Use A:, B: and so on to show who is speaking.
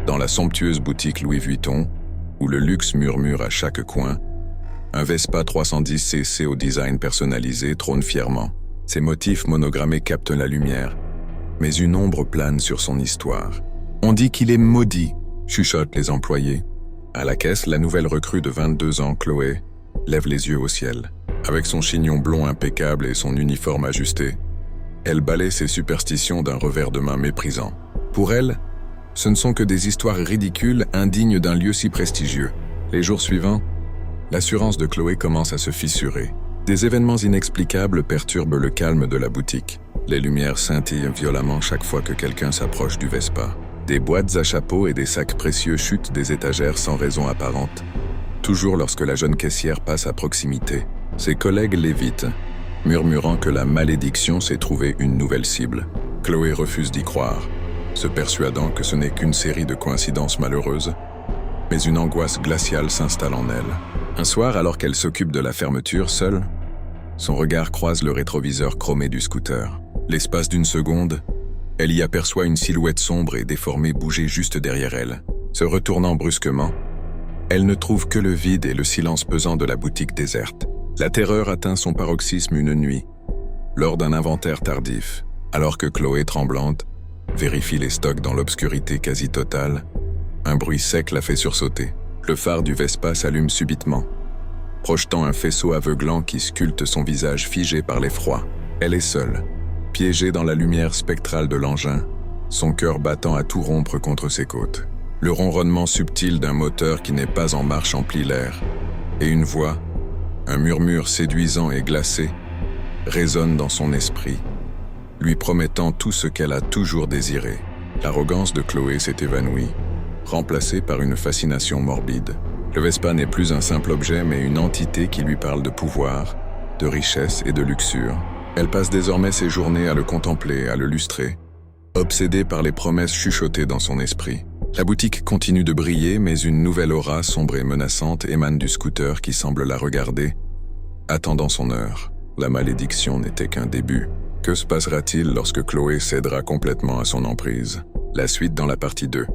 A: Dans la somptueuse boutique Louis Vuitton, où le luxe murmure à chaque coin, un Vespa 310cc au design personnalisé trône fièrement. Ses motifs monogrammés captent la lumière, mais une ombre plane sur son histoire. On dit qu'il est maudit, chuchotent les employés. À la caisse, la nouvelle recrue de 22 ans, Chloé, lève les yeux au ciel. Avec son chignon blond impeccable et son uniforme ajusté, elle balaie ses superstitions d'un revers de main méprisant. Pour elle, ce ne sont que des histoires ridicules indignes d'un lieu si prestigieux. Les jours suivants, l'assurance de Chloé commence à se fissurer. Des événements inexplicables perturbent le calme de la boutique. Les lumières scintillent violemment chaque fois que quelqu'un s'approche du Vespa. Des boîtes à chapeaux et des sacs précieux chutent des étagères sans raison apparente. Toujours lorsque la jeune caissière passe à proximité, ses collègues l'évitent, murmurant que la malédiction s'est trouvé une nouvelle cible. Chloé refuse d'y croire, se persuadant que ce n'est qu'une série de coïncidences malheureuses, mais une angoisse glaciale s'installe en elle. Un soir, alors qu'elle s'occupe de la fermeture seule, son regard croise le rétroviseur chromé du scooter. L'espace d'une seconde, elle y aperçoit une silhouette sombre et déformée bouger juste derrière elle. Se retournant brusquement, elle ne trouve que le vide et le silence pesant de la boutique déserte. La terreur atteint son paroxysme une nuit, lors d'un inventaire tardif, alors que Chloé, tremblante, vérifie les stocks dans l'obscurité quasi totale. Un bruit sec la fait sursauter. Le phare du Vespa s'allume subitement, projetant un faisceau aveuglant qui sculpte son visage figé par l'effroi. Elle est seule, piégée dans la lumière spectrale de l'engin, son cœur battant à tout rompre contre ses côtes. Le ronronnement subtil d'un moteur qui n'est pas en marche emplit l'air, et une voix, un murmure séduisant et glacé, résonne dans son esprit, lui promettant tout ce qu'elle a toujours désiré. L'arrogance de Chloé s'est évanouie, remplacée par une fascination morbide. Le Vespa n'est plus un simple objet, mais une entité qui lui parle de pouvoir, de richesse et de luxure. Elle passe désormais ses journées à le contempler, à le lustrer, obsédée par les promesses chuchotées dans son esprit. La boutique continue de briller, mais une nouvelle aura sombre et menaçante émane du scooter qui semble la regarder, attendant son heure. La malédiction n'était qu'un début. Que se passera-t-il lorsque Chloé cédera complètement à son emprise? La suite dans la partie 2.